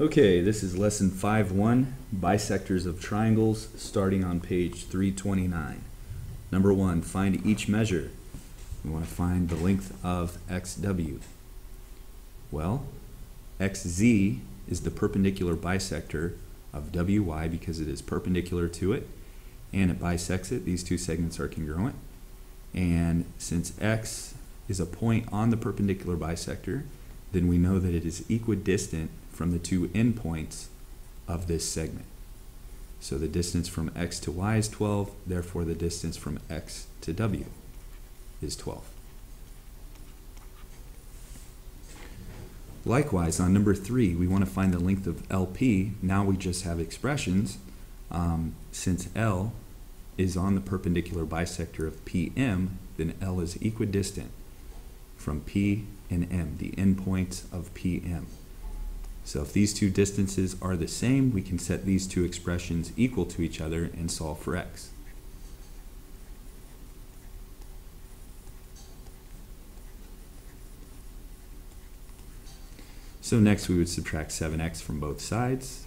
Okay, this is lesson 5.1, bisectors of triangles, starting on page 329. Number 1, find each measure. We want to find the length of xw. Well, xz is the perpendicular bisector of wy because it is perpendicular to it, and it bisects it. These two segments are congruent. And since x is a point on the perpendicular bisector, then we know that it is equidistant from the two endpoints of this segment. So the distance from x to y is 12, therefore the distance from x to w is 12. Likewise, on number 3, we want to find the length of LP. Now we just have expressions. Since L is on the perpendicular bisector of PM, then L is equidistant from P and M, the endpoints of PM. So if these two distances are the same, we can set these two expressions equal to each other and solve for x. So next we would subtract 7x from both sides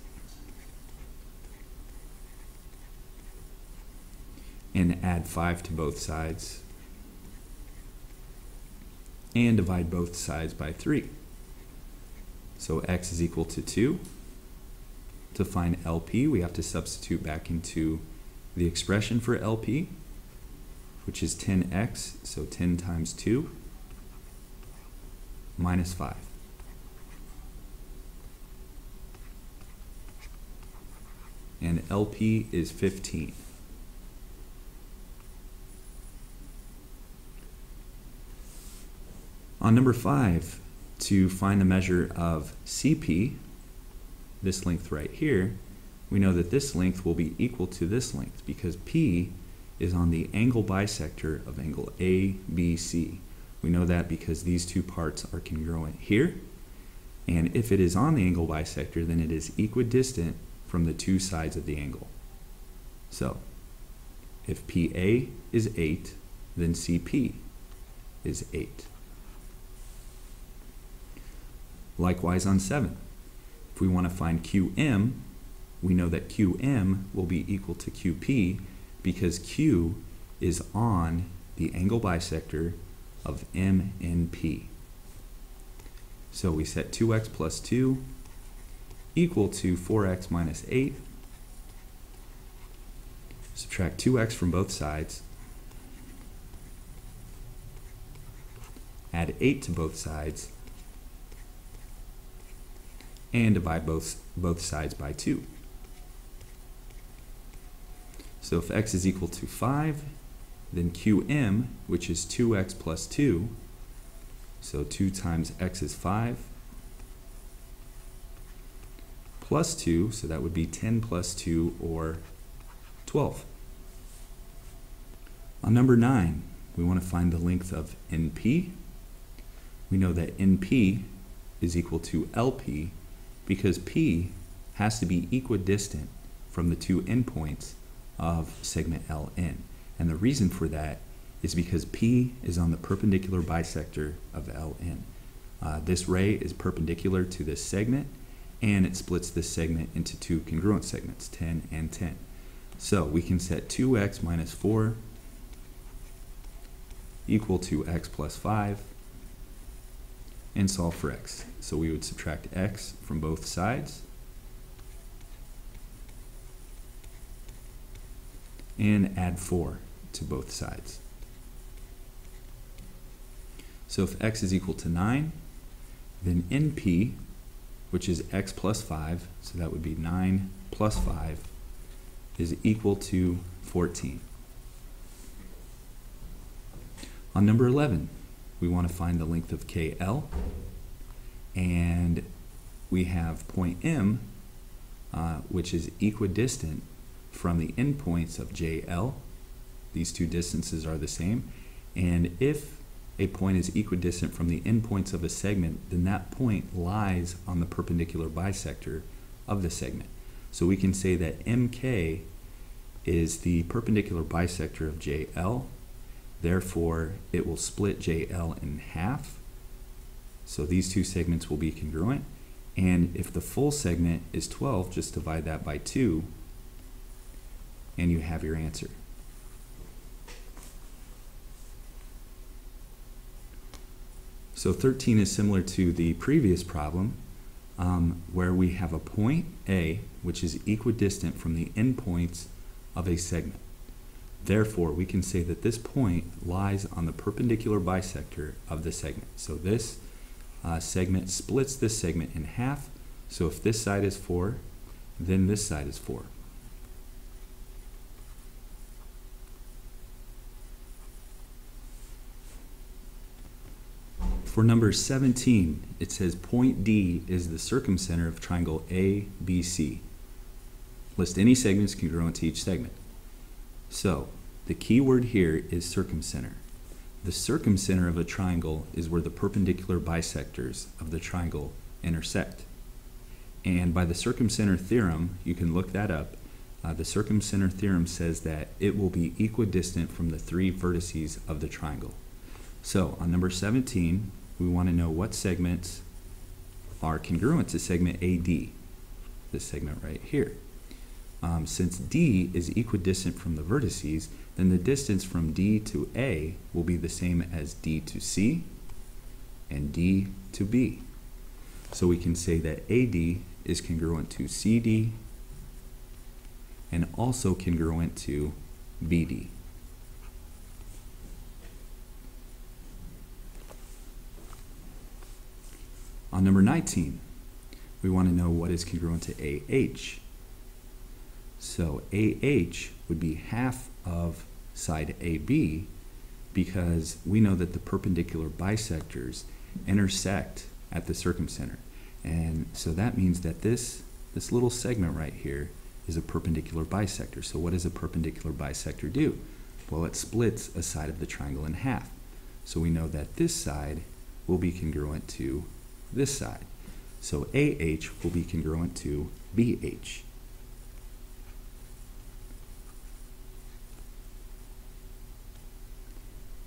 and add 5 to both sides and divide both sides by 3. So x is equal to 2. To find LP, we have to substitute back into the expression for LP, which is 10x, so 10 times 2 minus 5. And LP is 15. On number 5, to find the measure of CP, this length right here, we know that this length will be equal to this length because P is on the angle bisector of angle ABC. We know that because these two parts are congruent here, and if it is on the angle bisector, then it is equidistant from the two sides of the angle. So, if PA is 8, then CP is 8. Likewise on 7, if we want to find QM, we know that QM will be equal to QP because Q is on the angle bisector of M and P. So we set 2x plus 2 equal to 4x minus 8. Subtract 2x from both sides. Add 8 to both sides. And divide both sides by 2. So if x is equal to 5, then QM, which is 2x plus 2, so 2 times x is 5, plus 2, so that would be 10 plus 2, or 12. On number 9, we want to find the length of NP. We know that NP is equal to LP because P has to be equidistant from the two endpoints of segment LN. And the reason for that is because P is on the perpendicular bisector of LN. This ray is perpendicular to this segment, and it splits this segment into two congruent segments, 10 and 10. So we can set 2x minus 4 equal to x plus 5 and solve for x. So we would subtract x from both sides and add 4 to both sides. So if x is equal to 9, then NP, which is x plus 5, so that would be 9 plus 5, is equal to 14. On number 11, we want to find the length of KL, and we have point M, which is equidistant from the endpoints of JL. These two distances are the same, and if a point is equidistant from the endpoints of a segment, then that point lies on the perpendicular bisector of the segment. So we can say that MK is the perpendicular bisector of JL. Therefore, it will split JL in half. So these two segments will be congruent, And if the full segment is 12, just divide that by 2, and you have your answer. So 13 is similar to the previous problem, where we have a point A, which is equidistant from the endpoints of a segment. Therefore, we can say that this point lies on the perpendicular bisector of the segment. So this segment splits this segment in half. So if this side is 4, then this side is 4. For number 17, it says point D is the circumcenter of triangle ABC. List any segments congruent to each segment. So, the key word here is circumcenter. The circumcenter of a triangle is where the perpendicular bisectors of the triangle intersect. And by the circumcenter theorem, you can look that up. The circumcenter theorem says that it will be equidistant from the 3 vertices of the triangle. So, on number 17, we want to know what segments are congruent to segment AD, this segment right here. Since D is equidistant from the vertices, then the distance from D to A will be the same as D to C and D to B. So we can say that AD is congruent to CD and also congruent to BD. On number 19, we want to know what is congruent to AH. So AH would be half of side AB because we know that the perpendicular bisectors intersect at the circumcenter. And so that means that this little segment right here is a perpendicular bisector. So what does a perpendicular bisector do? Well, it splits a side of the triangle in half. So we know that this side will be congruent to this side. So AH will be congruent to BH.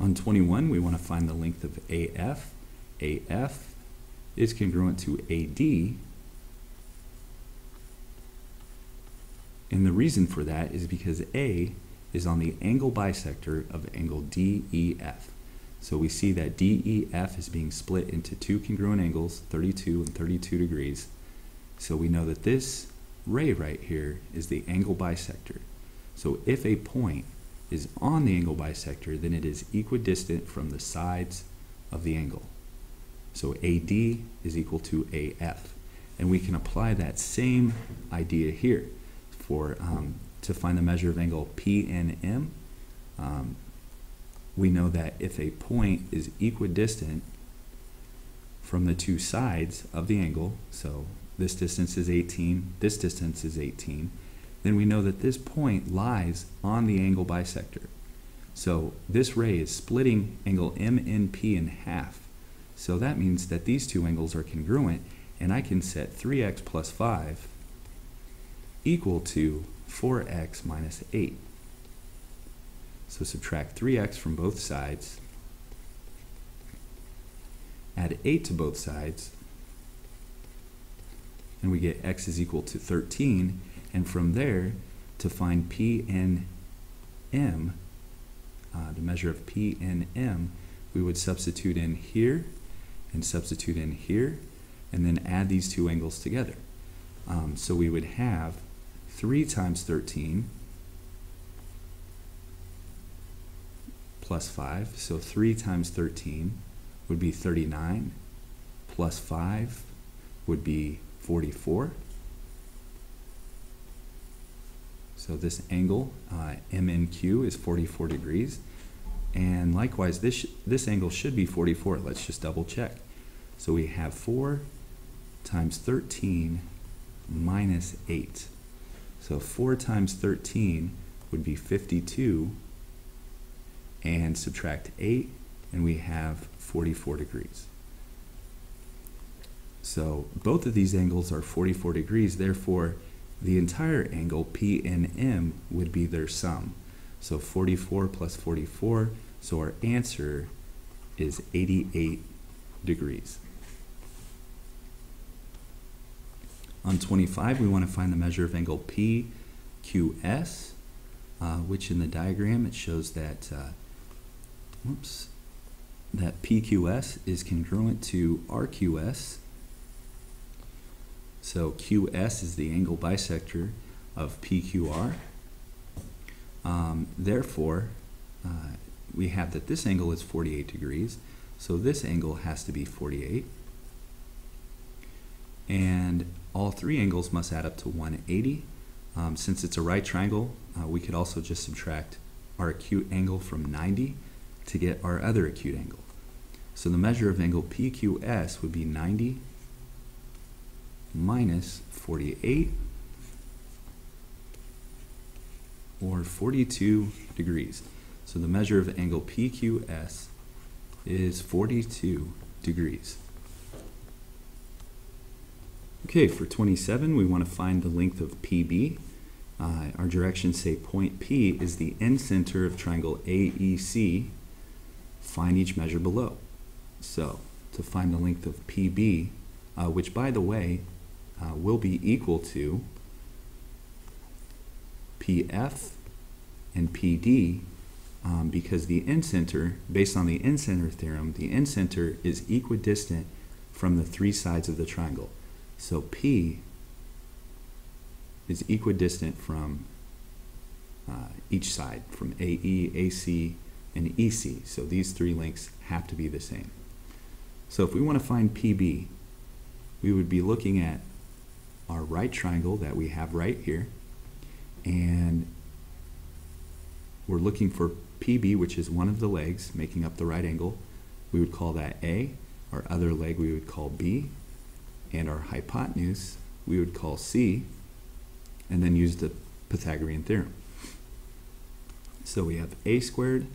On 21, we want to find the length of AF. AF is congruent to AD. And the reason for that is because A is on the angle bisector of angle DEF. So we see that DEF is being split into 2 congruent angles, 32 and 32 degrees. So we know that this ray right here is the angle bisector. So if a point is on the angle bisector, then it is equidistant from the sides of the angle. So AD is equal to AF. And we can apply that same idea here for to find the measure of angle PNM. We know that if a point is equidistant from the 2 sides of the angle, so this distance is 18, this distance is 18, then we know that this point lies on the angle bisector. So this ray is splitting angle MNP in half. So that means that these 2 angles are congruent, and I can set 3x plus 5 equal to 4x minus 8. So subtract 3x from both sides, add 8 to both sides, and we get x is equal to 13. And from there, to find PNM, the measure of PNM, we would substitute in here and substitute in here, and then add these 2 angles together. So we would have 3 times 13 plus 5. So 3 times 13 would be 39, plus 5 would be 44. So this angle, MNQ, is 44 degrees. And likewise, this angle should be 44. Let's just double check. So we have 4 times 13 minus 8. So 4 times 13 would be 52. And subtract 8, and we have 44 degrees. So both of these angles are 44 degrees, therefore the entire angle PNM would be their sum. So 44 plus 44, so our answer is 88 degrees. On 25, we want to find the measure of angle PQS, which in the diagram it shows that that PQS is congruent to RQS. So QS is the angle bisector of PQR. Therefore, we have that this angle is 48 degrees, so this angle has to be 48. And all three angles must add up to 180. Since it's a right triangle, we could also just subtract our acute angle from 90 to get our other acute angle. So the measure of angle PQS would be 90 minus 48, or 42 degrees. So the measure of angle PQS is 42 degrees. Okay, for 27, we want to find the length of PB. Our directions say point P is the end center of triangle AEC. Find each measure below. So, to find the length of PB, which by the way, will be equal to PF and PD, because the end center, based on the end center theorem, the end center is equidistant from the three sides of the triangle. So P is equidistant from each side, from AE, AC, and EC. So these three lengths have to be the same. So if we want to find PB, we would be looking at our right triangle that we have right here, and we're looking for PB, which is one of the legs making up the right angle. We would call that A. Our other leg we would call B, and our hypotenuse we would call C, and then use the Pythagorean theorem. So we have A squared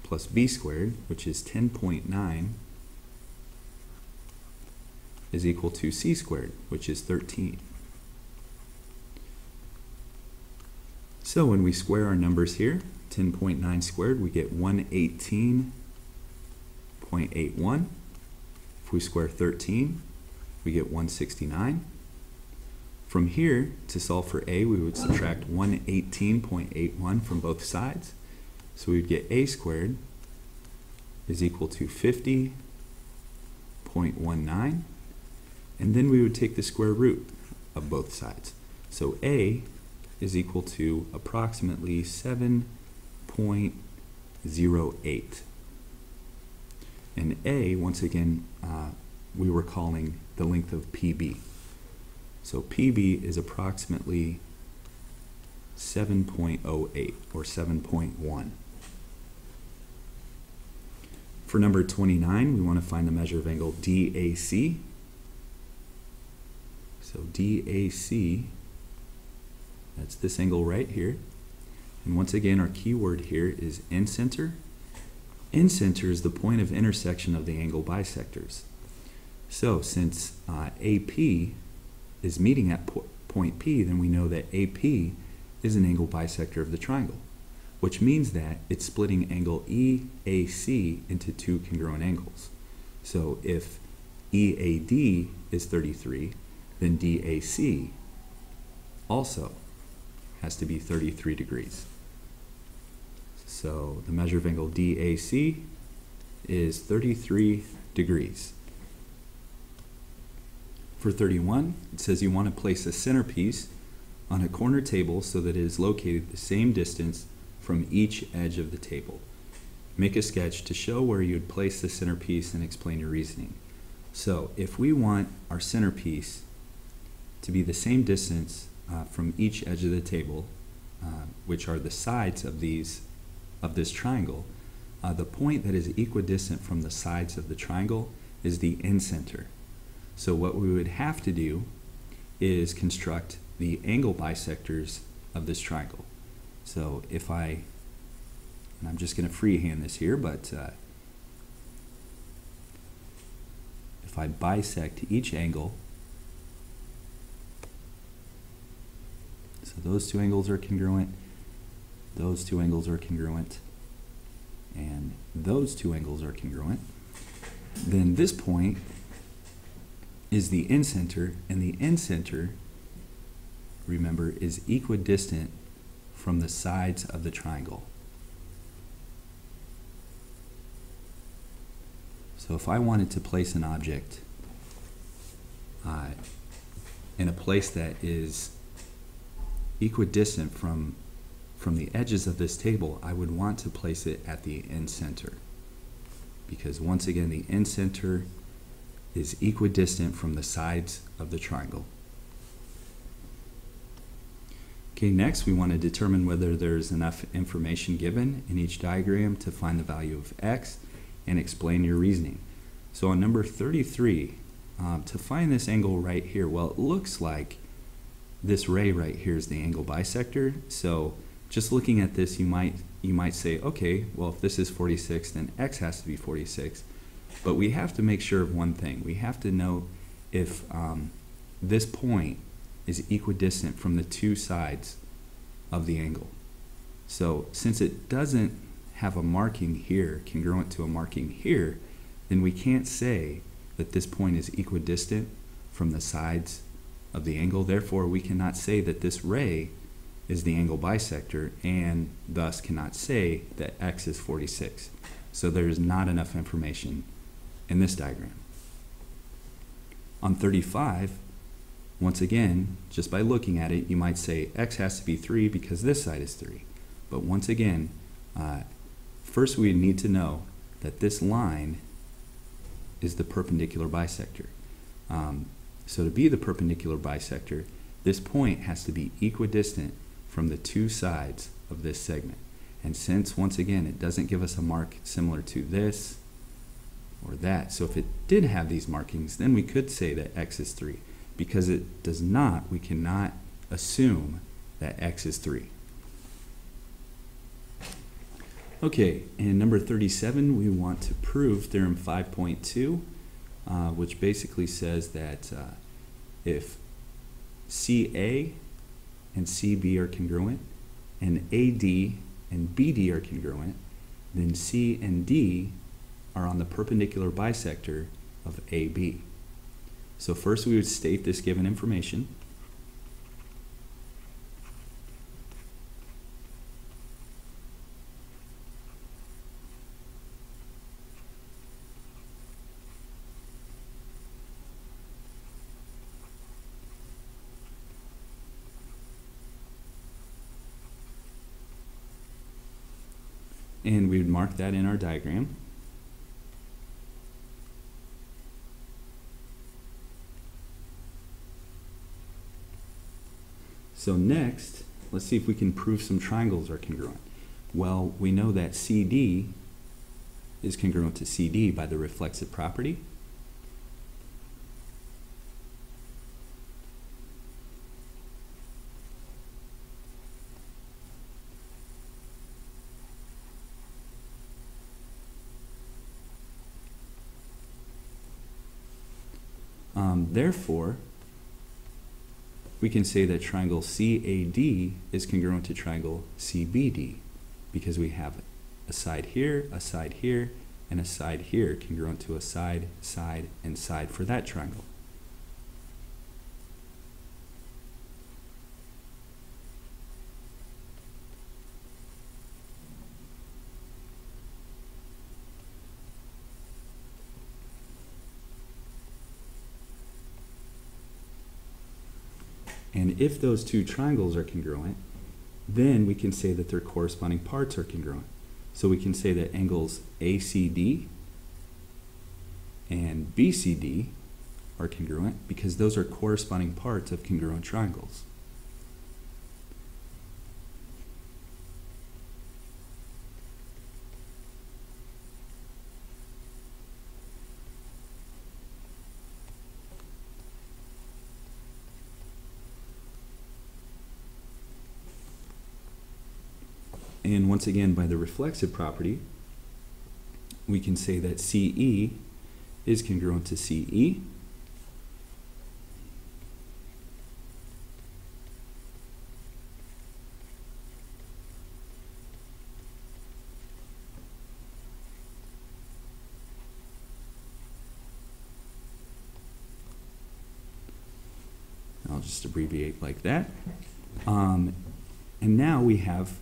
plus B squared, which is 10.9, is equal to C squared, which is 13. So when we square our numbers here, 10.9 squared, we get 118.81. If we square 13, we get 169. From here, to solve for A, we would subtract 118.81 from both sides. So we would get A squared is equal to 50.19. And then we would take the square root of both sides. So A is equal to approximately 7.08. And A, once again, we were calling the length of PB. So PB is approximately 7.08 or 7.1. For number 29, we want to find the measure of angle DAC. So DAC, that's this angle right here. And once again, our key word here is end center. End center is the point of intersection of the angle bisectors. So since AP is meeting at point P, then we know that AP is an angle bisector of the triangle, which means that it's splitting angle EAC into two congruent angles. So if EAD is 33, then DAC also has to be 33 degrees. So the measure of angle DAC is 33 degrees. For 31, it says you want to place a centerpiece on a corner table so that it is located the same distance from each edge of the table. Make a sketch to show where you would place the centerpiece and explain your reasoning. So if we want our centerpiece to be the same distance from each edge of the table, which are the sides of this triangle, the point that is equidistant from the sides of the triangle is the end center. So what we would have to do is construct the angle bisectors of this triangle. So if and I'm just going to freehand this here, but if I bisect each angle, so those two angles are congruent, those two angles are congruent, and those two angles are congruent, then this point is the end center, and the end center remember, is equidistant from the sides of the triangle. So if I wanted to place an object in a place that is equidistant from the edges of this table, I would want to place it at the end center. Because once again, the end center is equidistant from the sides of the triangle. Okay, next we want to determine whether there's enough information given in each diagram to find the value of x and explain your reasoning. So on number 33, to find this angle right here, well, it looks like this ray right here is the angle bisector. So just looking at this, you might say, okay, well, if this is 46, then x has to be 46. But we have to make sure of one thing. We have to know if this point is equidistant from the two sides of the angle. So since it doesn't have a marking here congruent to a marking here, then we can't say that this point is equidistant from the sides of the angle. Therefore, we cannot say that this ray is the angle bisector, and thus cannot say that x is 46. So there is not enough information in this diagram. On 35, once again, just by looking at it, you might say x has to be 3 because this side is 3. But once again, first we need to know that this line is the perpendicular bisector. So to be the perpendicular bisector, this point has to be equidistant from the two sides of this segment. And since, once again, it doesn't give us a mark similar to this or that, so if it did have these markings, then we could say that x is 3. Because it does not, we cannot assume that x is 3. Okay, and number 37, we want to prove theorem 5.2, which basically says that if CA and CB are congruent, and AD and BD are congruent, then C and D are on the perpendicular bisector of AB. So first we would state this given information. And we would mark that in our diagram. So next, let's see if we can prove some triangles are congruent. Well, we know that CD is congruent to CD by the reflexive property. Therefore, we can say that triangle CAD is congruent to triangle CBD because we have a side here, and a side here congruent to a side, side, and side for that triangle. And if those two triangles are congruent, then we can say that their corresponding parts are congruent. So we can say that angles ACD and BCD are congruent because those are corresponding parts of congruent triangles. And once again, by the reflexive property, we can say that CE is congruent to CE. I'll just just abbreviate like that. And now we have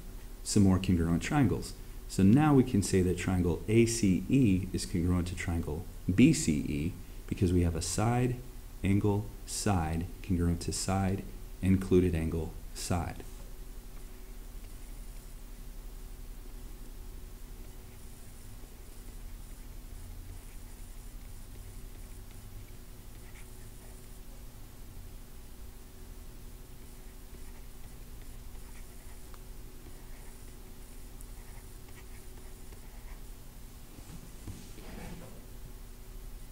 some more congruent triangles. So now we can say that triangle ACE is congruent to triangle BCE because we have a side, angle, side, congruent to side, included angle, side.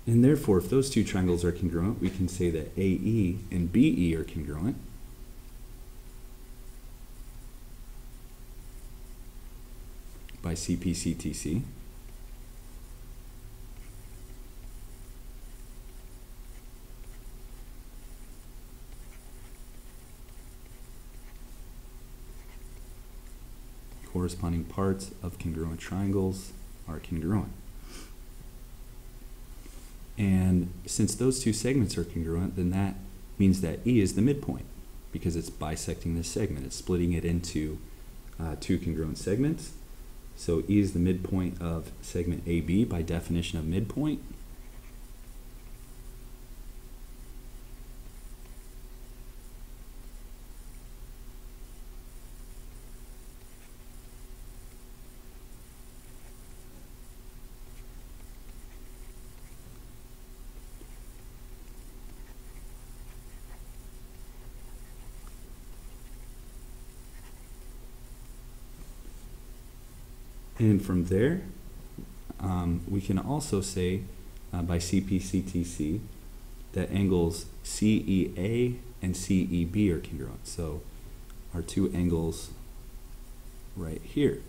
And therefore, if those two triangles are congruent, we can say that AE and BE are congruent. By CPCTC. Corresponding parts of congruent triangles are congruent. And since those two segments are congruent, then that means that E is the midpoint because it's bisecting this segment. It's splitting it into two congruent segments. So E is the midpoint of segment AB by definition of midpoint. And from there, we can also say by CPCTC that angles CEA and CEB are congruent. So our two angles right here.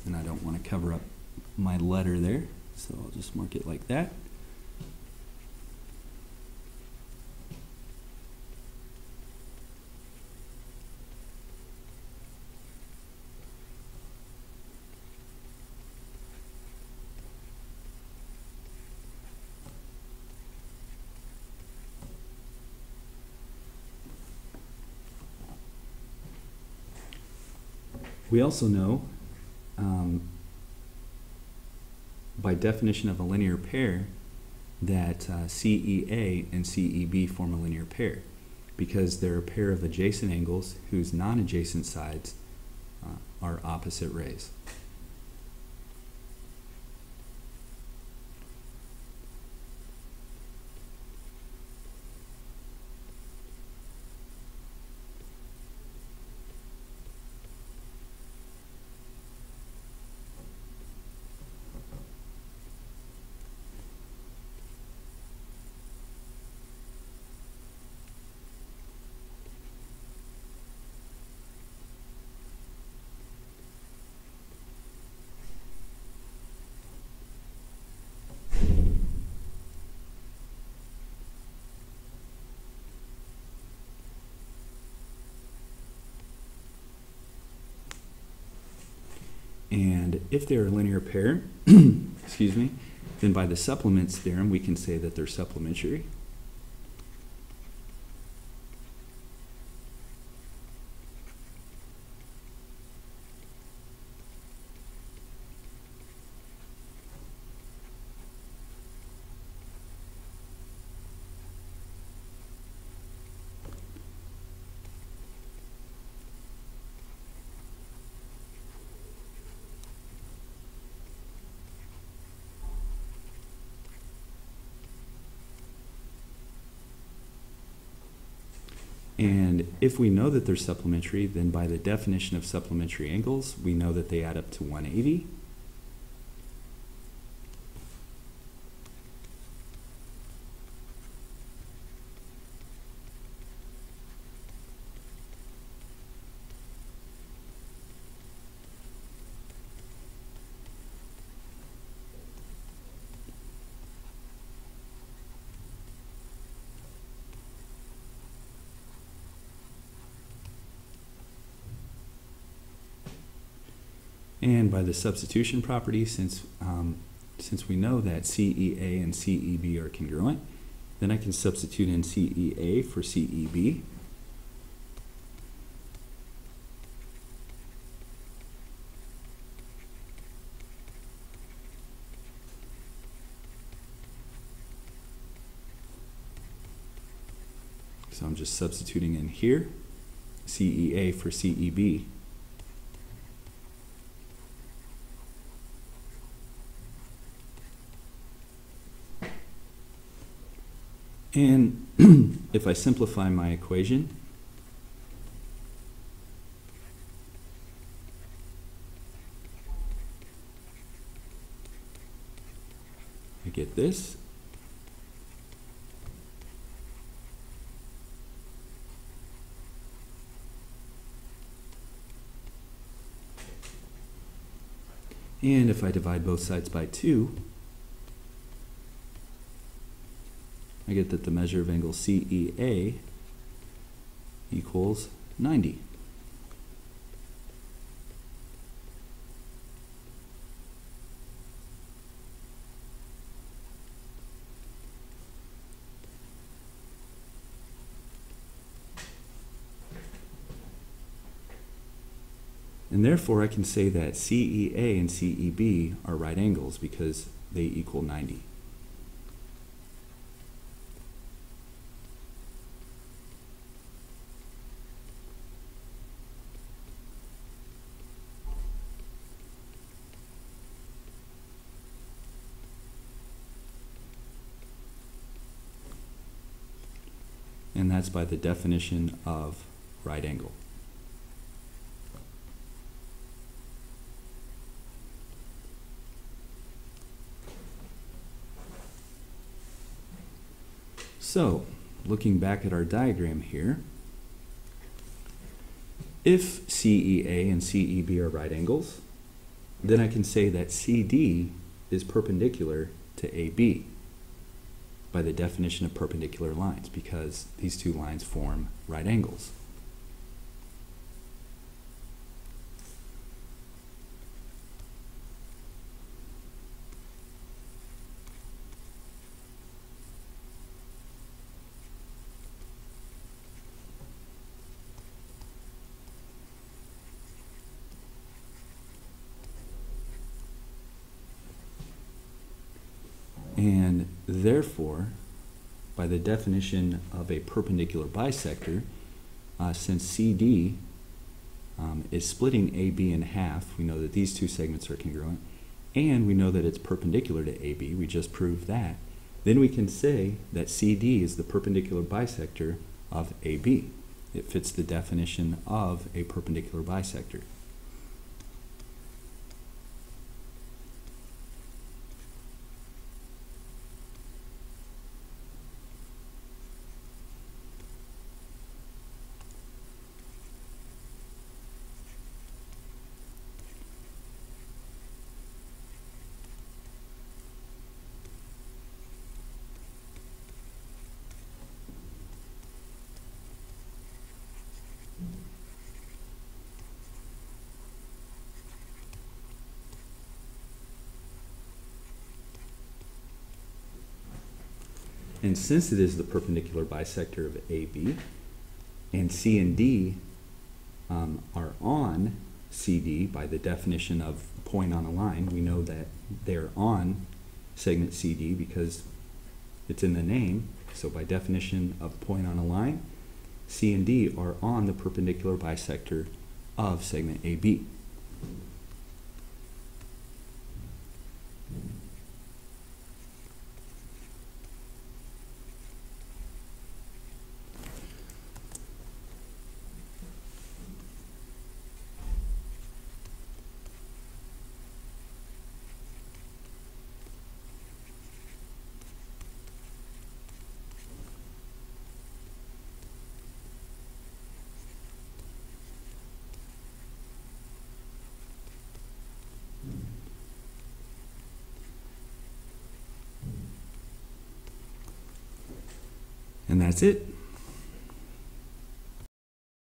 And I don't want to cover up my letter there, so I'll just mark it like that. We also know, by definition of a linear pair, that CEA and CEB form a linear pair because they're a pair of adjacent angles whose non-adjacent sides are opposite rays. And if they're a linear pair, excuse me, then by the supplements theorem, we can say that they're supplementary. And if we know that they're supplementary, then by the definition of supplementary angles, we know that they add up to 180. And by the substitution property, since we know that CEA and CEB are congruent, then I can substitute in CEA for CEB. So I'm just substituting in here, CEA for CEB. And if I simplify my equation, I get this. And if I divide both sides by 2, I get that the measure of angle CEA equals 90. And therefore I can say that CEA and CEB are right angles because they equal 90. And that's by the definition of right angle. So, looking back at our diagram here, if CEA and CEB are right angles, then I can say that CD is perpendicular to AB by the definition of perpendicular lines, because these two lines form right angles. And therefore, by the definition of a perpendicular bisector, since CD is splitting AB in half, we know that these two segments are congruent, and we know that it's perpendicular to AB, we just proved that, then we can say that CD is the perpendicular bisector of AB. It fits the definition of a perpendicular bisector. And since it is the perpendicular bisector of AB, and C and D are on CD by the definition of point on a line, we know that they're on segment CD because it's in the name. So by definition of point on a line, C and D are on the perpendicular bisector of segment AB. And that's it.